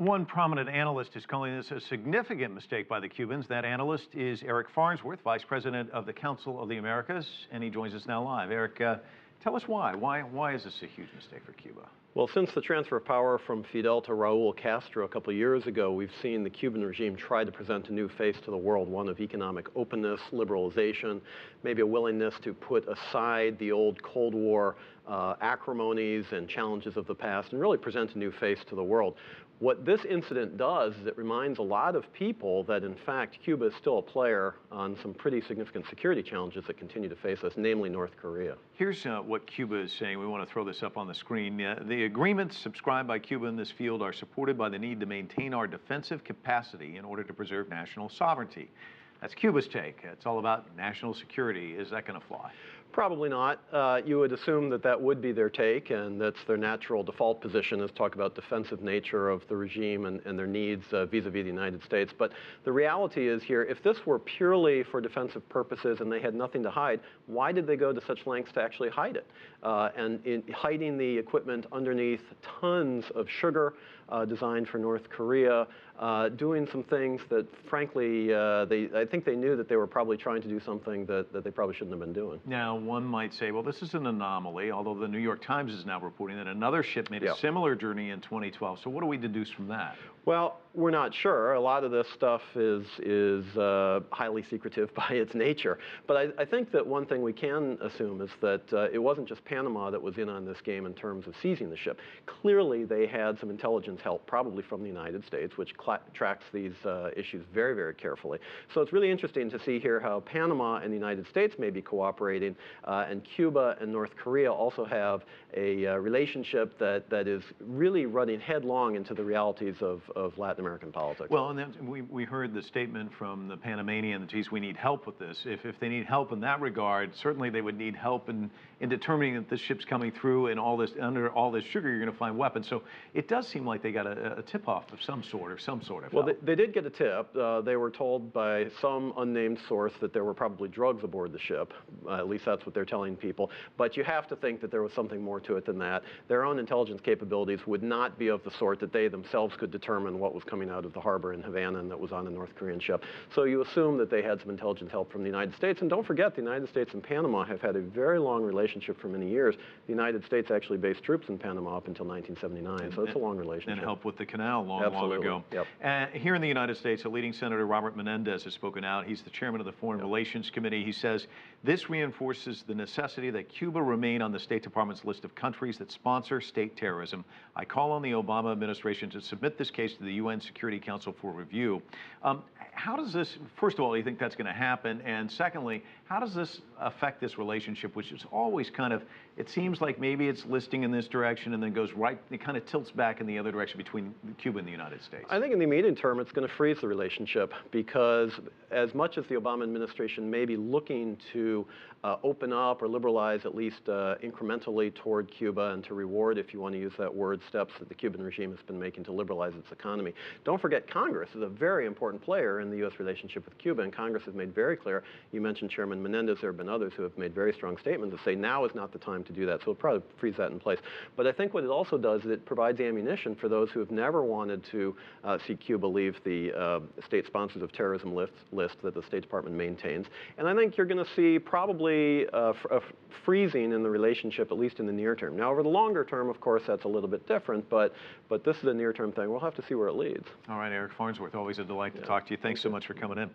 One prominent analyst is calling this a significant mistake by the Cubans. That analyst is Eric Farnsworth, Vice President of the Council of the Americas, and he joins us now live. Eric, tell us why. Why is this a huge mistake for Cuba? Well, since the transfer of power from Fidel to Raul Castro a couple of years ago, we've seen the Cuban regime try to present a new face to the world, one of economic openness, liberalization, maybe a willingness to put aside the old Cold War acrimonies and challenges of the past and really present a new face to the world. What this incident does is it reminds a lot of people that, in fact, Cuba is still a player on some pretty significant security challenges that continue to face us, namely North Korea. Here's what Cuba is saying. We want to throw this up on the screen. The agreements subscribed by Cuba in this field are supported by the need to maintain our defensive capacity in order to preserve national sovereignty. That's Cuba's take. It's all about national security. Is that going to fly? Probably not. You would assume that that would be their take, and that's their natural default position, is talk about defensive nature of the regime and their needs vis-a-vis the United States. But the reality is here, if this were purely for defensive purposes and they had nothing to hide, why did they go to such lengths to actually hide it? And in hiding the equipment underneath tons of sugar designed for North Korea, doing some things that, frankly, I think they knew that they were probably trying to do something that they probably shouldn't have been doing. Now, one might say, well, this is an anomaly, although the New York Times is now reporting that another ship made a similar journey in 2012. So what do we deduce from that? Well, we're not sure. A lot of this stuff is highly secretive by its nature. But I think that one thing we can assume is that it wasn't just Panama that was in on this game in terms of seizing the ship. Clearly, they had some intelligence help, probably from the United States, which tracks these issues very, very carefully. So it's really interesting to see here how Panama and the United States may be cooperating, and Cuba and North Korea also have a relationship that is really running headlong into the realities of Latin American politics. Well, and then we heard the statement from the Panamanian that, geez, we need help with this. If they need help in that regard, certainly they would need help in determining that this ship's coming through and under all this sugar, you're going to find weapons. So it does seem like they got a tip-off of some sort of Well, they did get a tip. They were told by some unnamed source that there were probably drugs aboard the ship. At least that's what they're telling people. But you have to think that there was something more to it than that. Their own intelligence capabilities would not be of the sort that they themselves could determine what was coming out of the harbor in Havana and that was on a North Korean ship. So you assume that they had some intelligence help from the United States. And don't forget, the United States and Panama have had a very long relationship for many years. The United States actually based troops in Panama up until 1979. So it's a long relationship. And helped with the canal long ago. Yep. Here in the United States, a leading Senator, Robert Menendez, has spoken out. He's the chairman of the Foreign Relations Committee. He says, this reinforces the necessity that Cuba remain on the State Department's list of countries that sponsor state terrorism. I call on the Obama administration to submit this case to the UN Security Council for review. How does this, first of all, do you think that's going to happen? And secondly, how does this affect this relationship, which is always kind of, it seems like maybe it's listing in this direction and then goes right, it kind of tilts back in the other direction between Cuba and the United States? I think in the immediate term, it's going to freeze the relationship, because as much as the Obama administration may be looking to open up or liberalize at least incrementally toward Cuba and to reward, if you want to use that word, steps that the Cuban regime has been making to liberalize its economy, don't forget Congress is a very important player in the U.S. relationship with Cuba, and Congress has made very clear. You mentioned Chairman Menendez. There have been others who have made very strong statements to say now is not the time to do that. So it'll probably freeze that in place. But I think what it also does is it provides ammunition for those who have never wanted to see Cuba leave the state sponsors of terrorism list that the State Department maintains. And I think you're going to see probably a freezing in the relationship, at least in the near term. Now, over the longer term, of course, that's a little bit different, but this is a near-term thing. We'll have to see where it leads. All right, Eric Farnsworth, always a delight to talk to you. Thanks so much for coming in.